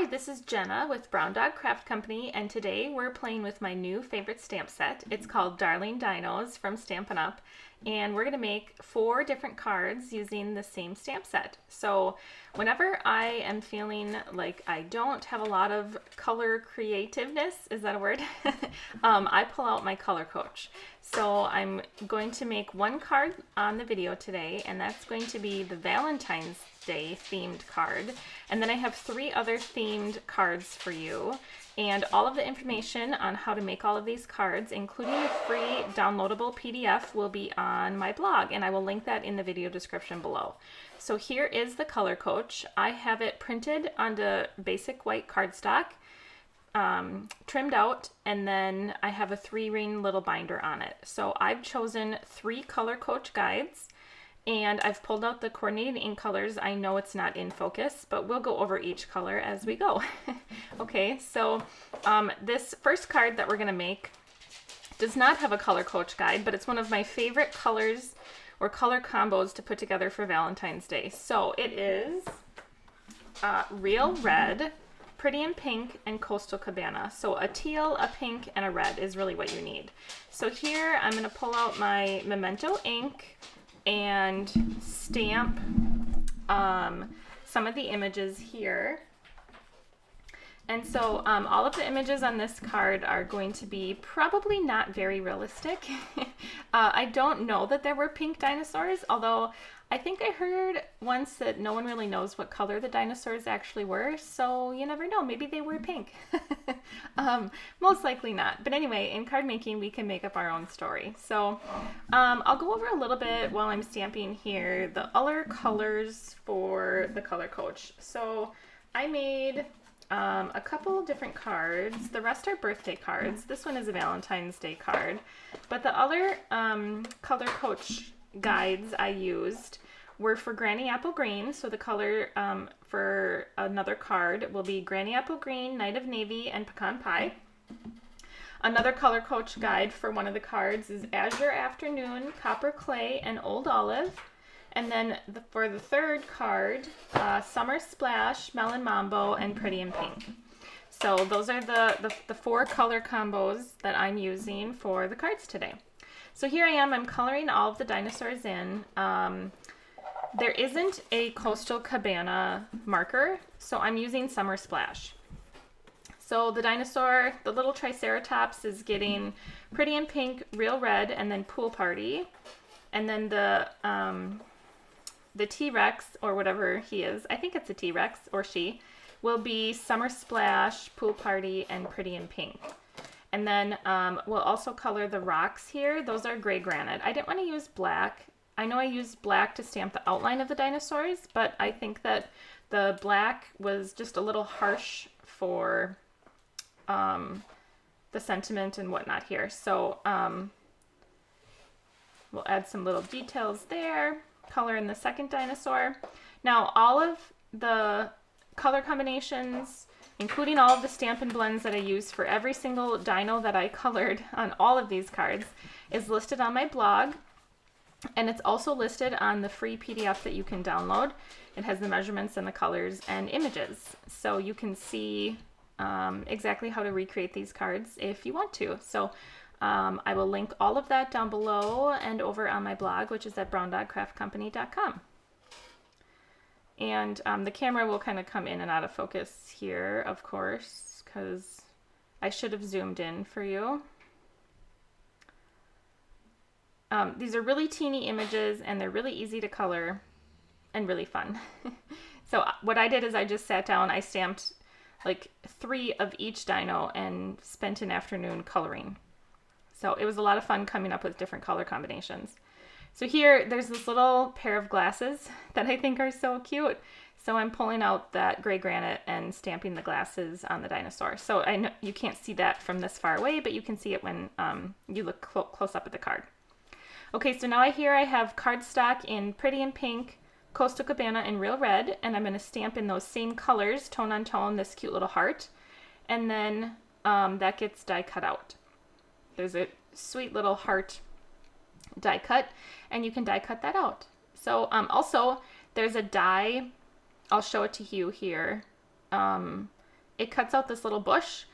Hi, this is Jenna with Brown Dog Craft Company, and today we're playing with my new favorite stamp set. It's called Darling Dinos from Stampin' Up, and we're going to make 4 different cards using the same stamp set. So whenever I am feeling like I don't have a lot of color creativeness, is that a word? I pull out my color coach. So I'm going to make 1 card on the video today, and that's going to be the Valentine's Day themed card. And then I have 3 other themed cards for you. And all of the information on how to make all of these cards, including a free downloadable PDF, will be on my blog, and I will link that in the video description below. So here is the color coach. I have it printed onto basic white cardstock, trimmed out, and then I have a 3-ring little binder on it. So I've chosen 3 color coach guides, and I've pulled out the coordinating ink colors. I know it's not in focus, but we'll go over each color as we go. Okay, so this first card that we're gonna make does not have a color coach guide, but it's one of my favorite colors or color combos to put together for Valentine's Day. So it is Real Red, Pretty in Pink, and Coastal Cabana. So a teal, a pink, and a red is really what you need. So here I'm gonna pull out my Memento ink and stamp some of the images here. And so all of the images on this card are going to be probably not very realistic. I don't know that there were pink dinosaurs, although I think I heard once that no one really knows what color the dinosaurs actually were, so you never know, maybe they were pink. Most likely not. But anyway, in card making, we can make up our own story. So I'll go over a little bit while I'm stamping here the other colors for the color coach. So I made a couple different cards. The rest are birthday cards. This one is a Valentine's Day card. But the other color coach guides I used were for Granny Apple Green. So the color for another card will be Granny Apple Green, Night of Navy, and Pecan Pie. Another color coach guide for one of the cards is Azure Afternoon, Copper Clay, and Old Olive. And then for the third card, Summer Splash, Melon Mambo, and Pretty in Pink. So those are the 4 color combos that I'm using for the cards today. So here I am, I'm coloring all of the dinosaurs in. There isn't a Coastal Cabana marker, so I'm using Summer Splash. So the dinosaur, the little Triceratops, is getting Pretty in Pink, Real Red, and then Pool Party. And then the T-Rex, or whatever he is, I think it's a T-Rex, or she, will be Summer Splash, Pool Party, and Pretty in Pink. And then we'll also color the rocks here. Those are gray granite. I didn't want to use black. I know I used black to stamp the outline of the dinosaurs, but I think that the black was just a little harsh for the sentiment and whatnot here. So we'll add some little details there. Color in the second dinosaur. Now all of the color combinations, including all of the Stampin' Blends that I used for every single dino that I colored on all of these cards, is listed on my blog, and it's also listed on the free PDF that you can download. It has the measurements and the colors and images, so you can see exactly how to recreate these cards if you want to. So I will link all of that down below and over on my blog, which is at browndogcraftcompany.com. And the camera will kind of come in and out of focus here, of course, because I should have zoomed in for you. These are really teeny images, and they're really easy to color and really fun. So what I did is I just sat down, I stamped like 3 of each dino and spent an afternoon coloring. So it was a lot of fun coming up with different color combinations. So here, there's this little pair of glasses that I think are so cute. So I'm pulling out that gray granite and stamping the glasses on the dinosaur. So I know you can't see that from this far away, but you can see it when you look close up at the card. Okay, so now I have cardstock in Pretty in Pink, Coastal Cabana, and Real Red, and I'm going to stamp in those same colors, tone on tone, this cute little heart. And then that gets die cut out. There's a sweet little heart die cut, and you can die cut that out. So also there's a die, I'll show it to you here. it cuts out this little bush.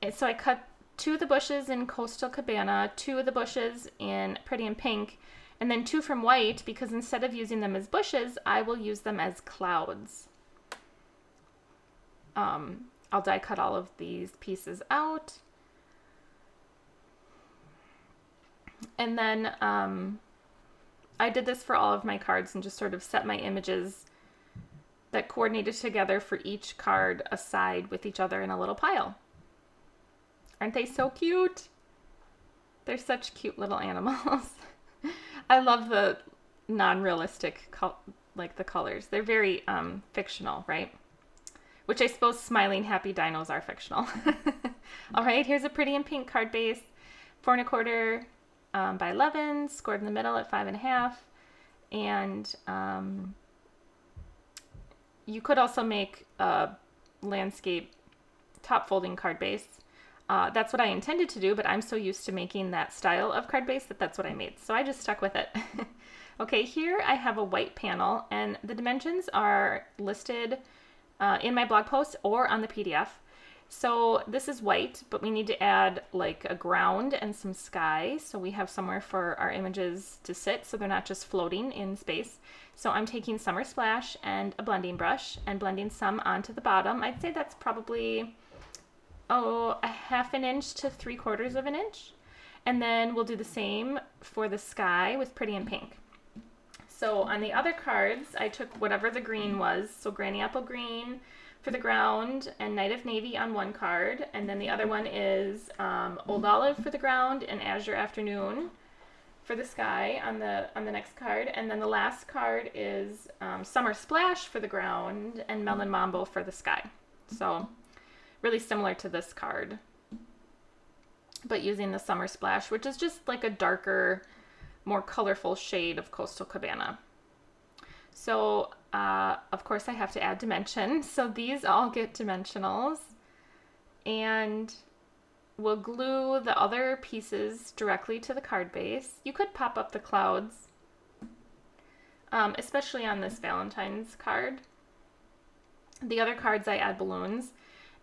And so I cut 2 of the bushes in Coastal Cabana, 2 of the bushes in Pretty in Pink, and then 2 from white, because instead of using them as bushes, I will use them as clouds. I'll die cut all of these pieces out. And then I did this for all of my cards and just sort of set my images that coordinated together for each card aside with each other in a little pile. Aren't they so cute? They're such cute little animals. I love the non-realistic, like the colors. They're very fictional, right? Which I suppose smiling happy dinos are fictional. All right, here's a Pretty in Pink card base, 4 1/4 by 11, scored in the middle at 5 1/2. And you could also make a landscape top folding card base. That's what I intended to do, but I'm so used to making that style of card base that's what I made. So I just stuck with it. Okay, here I have a white panel, and the dimensions are listed in my blog post or on the PDF. So this is white, but we need to add like a ground and some sky, so we have somewhere for our images to sit, so they're not just floating in space. So I'm taking Summer Splash and a blending brush and blending some onto the bottom. I'd say that's probably a 1/2 inch to 3/4 inch. And then we'll do the same for the sky with Pretty in Pink. So on the other cards, I took whatever the green was. So Granny Apple Green for the ground and Night of Navy on one card. And then the other one is Old Olive for the ground and Azure Afternoon for the sky on the next card. And then the last card is Summer Splash for the ground and Melon Mambo for the sky. So really similar to this card, but using the Summer Splash, which is just like a darker, more colorful shade of Coastal Cabana. So, of course, I have to add dimension. So these all get dimensionals, and we'll glue the other pieces directly to the card base. You could pop up the clouds, especially on this Valentine's card. The other cards I add balloons,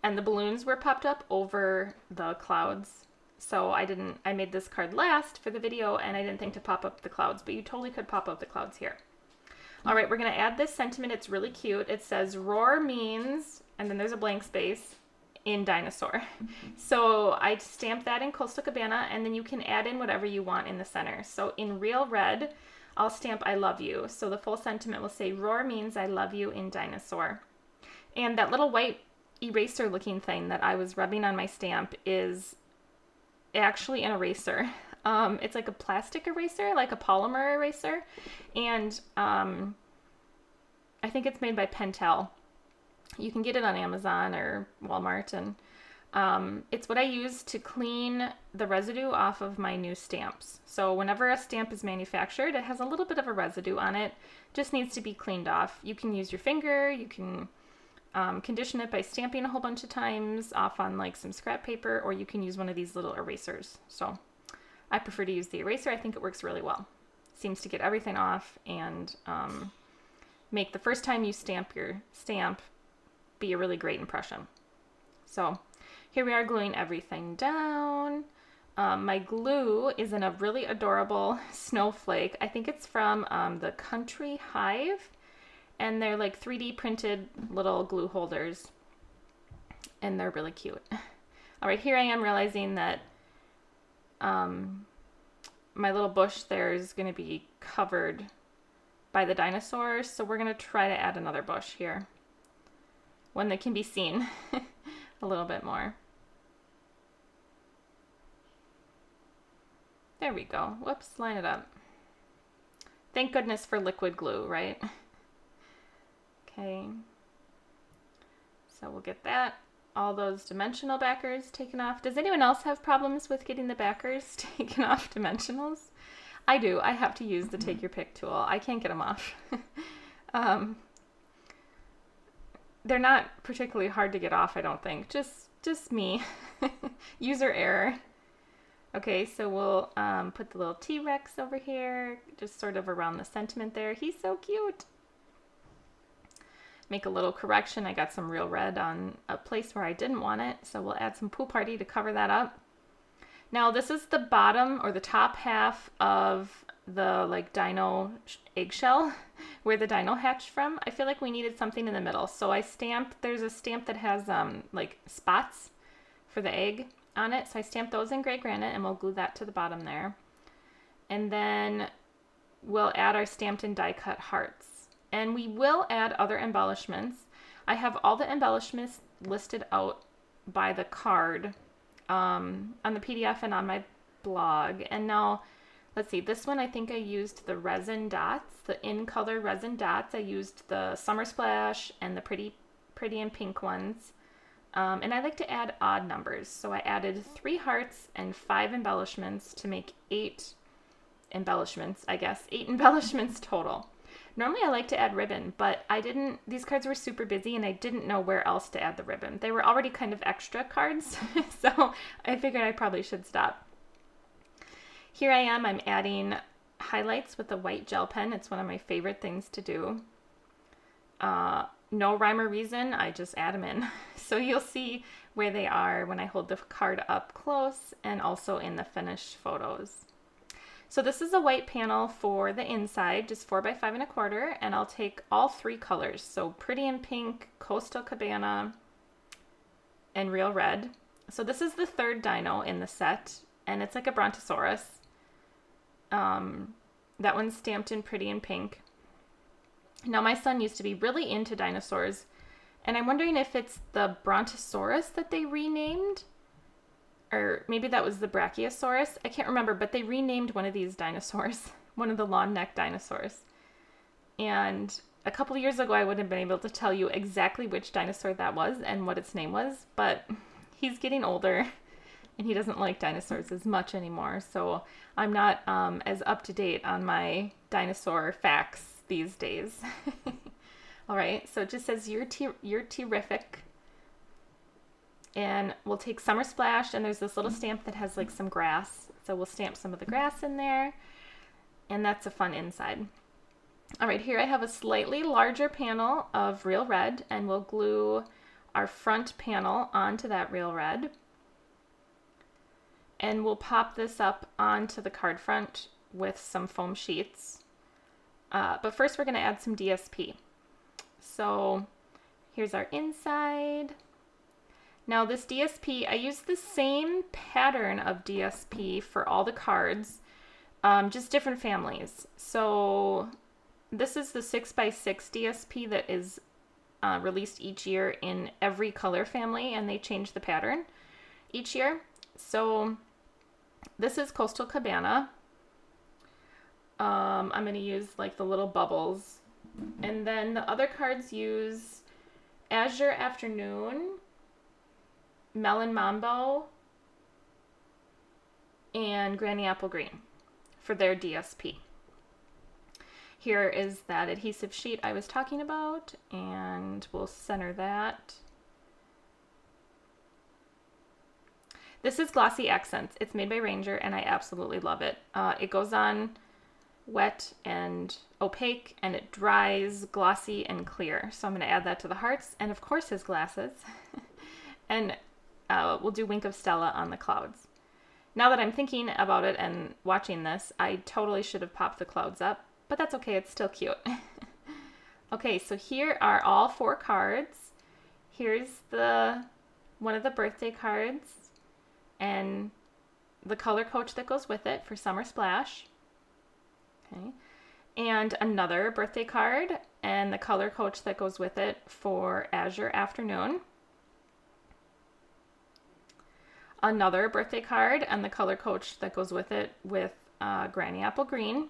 and the balloons were popped up over the clouds. So I made this card last for the video, and I didn't think to pop up the clouds, but you totally could pop up the clouds here. All right, we're gonna add this sentiment. It's really cute. It says roar means, and then there's a blank space, in dinosaur. So I stamped that in Coastal Cabana, and then you can add in whatever you want in the center. So in real red, I'll stamp I love you. So the full sentiment will say roar means I love you in dinosaur. And that little white eraser looking thing that I was rubbing on my stamp is actually an eraser. It's like a plastic eraser, like a polymer eraser, and I think it's made by Pentel. You can get it on Amazon or Walmart, and it's what I use to clean the residue off of my new stamps. So whenever a stamp is manufactured, it has a little bit of a residue on it, just needs to be cleaned off. You can use your finger, you can condition it by stamping a whole bunch of times off on like some scrap paper, or you can use one of these little erasers. So I prefer to use the eraser. I think it works really well. Seems to get everything off and make the first time you stamp your stamp be a really great impression. So here we are gluing everything down. My glue is in a really adorable snowflake. I think it's from the Country Hive. And they're like 3D printed little glue holders, and they're really cute. All right, here I am realizing that my little bush there is going to be covered by the dinosaurs, so we're going to try to add another bush here, one that can be seen a little bit more. There we go. Whoops, line it up. Thank goodness for liquid glue, right? Okay, so we'll get that, all those dimensional backers taken off. Does anyone else have problems with getting the backers taken off dimensionals? I do. I have to use the take your pick tool. I can't get them off. They're not particularly hard to get off, I don't think. Just me. User error. Okay, so we'll put the little T-Rex over here, just sort of around the sentiment there. He's so cute. make a little correction. I got some real red on a place where I didn't want it, so we'll add some Pool Party to cover that up. Now this is the bottom or the top half of the like dino eggshell where the dino hatched from. I feel like we needed something in the middle, so I stamped, there's a stamp that has like spots for the egg on it, so I stamped those in gray granite and we'll glue that to the bottom there. And then we'll add our stamped and die cut hearts. And we will add other embellishments. I have all the embellishments listed out by the card on the PDF and on my blog. And now, let's see, this one I think I used the resin dots, the in-color resin dots. I used the Summer Splash and the Pretty and Pink ones. And I like to add odd numbers. So I added 3 hearts and 5 embellishments to make 8 embellishments, I guess. 8 embellishments total. Normally I like to add ribbon, but I didn't, these cards were super busy and I didn't know where else to add the ribbon. They were already kind of extra cards, so I figured I probably should stop. Here I am, I'm adding highlights with a white gel pen. It's one of my favorite things to do. No rhyme or reason, I just add them in. So you'll see where they are when I hold the card up close and also in the finished photos. So this is a white panel for the inside, just 4 by 5 1/4, and I'll take all 3 colors. So Pretty and Pink, Coastal Cabana, and Real Red. So this is the 3rd dino in the set, and it's like a Brontosaurus. That one's stamped in Pretty and Pink. Now my son used to be really into dinosaurs, and I'm wondering if it's the Brontosaurus that they renamed, or maybe that was the Brachiosaurus. I can't remember, but they renamed one of these dinosaurs, one of the long neck dinosaurs. And a couple of years ago, I would have been able to tell you exactly which dinosaur that was and what its name was, but he's getting older and he doesn't like dinosaurs as much anymore. So I'm not as up to date on my dinosaur facts these days. All right, so it just says you're terrific. And we'll take Summer Splash, and there's this little stamp that has like some grass. So we'll stamp some of the grass in there, and that's a fun inside. All right, here I have a slightly larger panel of Real Red, and we'll glue our front panel onto that Real Red. And we'll pop this up onto the card front with some foam sheets. But first we're gonna add some DSP. So here's our inside. Now this DSP, I used the same pattern of DSP for all the cards, just different families. So this is the 6x6 DSP that is released each year in every color family, and they change the pattern each year. So this is Coastal Cabana. I'm going to use like the little bubbles. And then the other cards use Azure Afternoon, Melon Mambo, and Granny Apple Green for their DSP. Here is that adhesive sheet I was talking about, and we'll center that. This is Glossy Accents. It's made by Ranger, and I absolutely love it. It goes on wet and opaque, and it dries glossy and clear. So I'm going to add that to the hearts, and of course his glasses. And we'll do Wink of Stella on the clouds. Now that I'm thinking about it and watching this, I totally should have popped the clouds up, but that's okay, it's still cute. Okay, so here are all 4 cards. Here's one of the birthday cards and the color coach that goes with it for Summer Splash. Okay, and another birthday card and the color coach that goes with it for Azure Afternoon. Another birthday card and the color coach that goes with it with Granny Apple Green.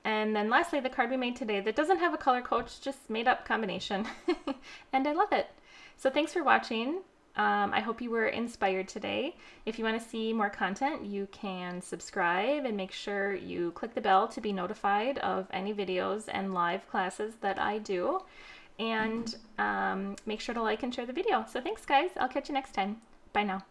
And then lastly, the card we made today that doesn't have a color coach, just made up combination. And I love it. So thanks for watching. I hope you were inspired today. If you want to see more content, you can subscribe and make sure you click the bell to be notified of any videos and live classes that I do. And make sure to like and share the video. So thanks guys, I'll catch you next time. Bye now.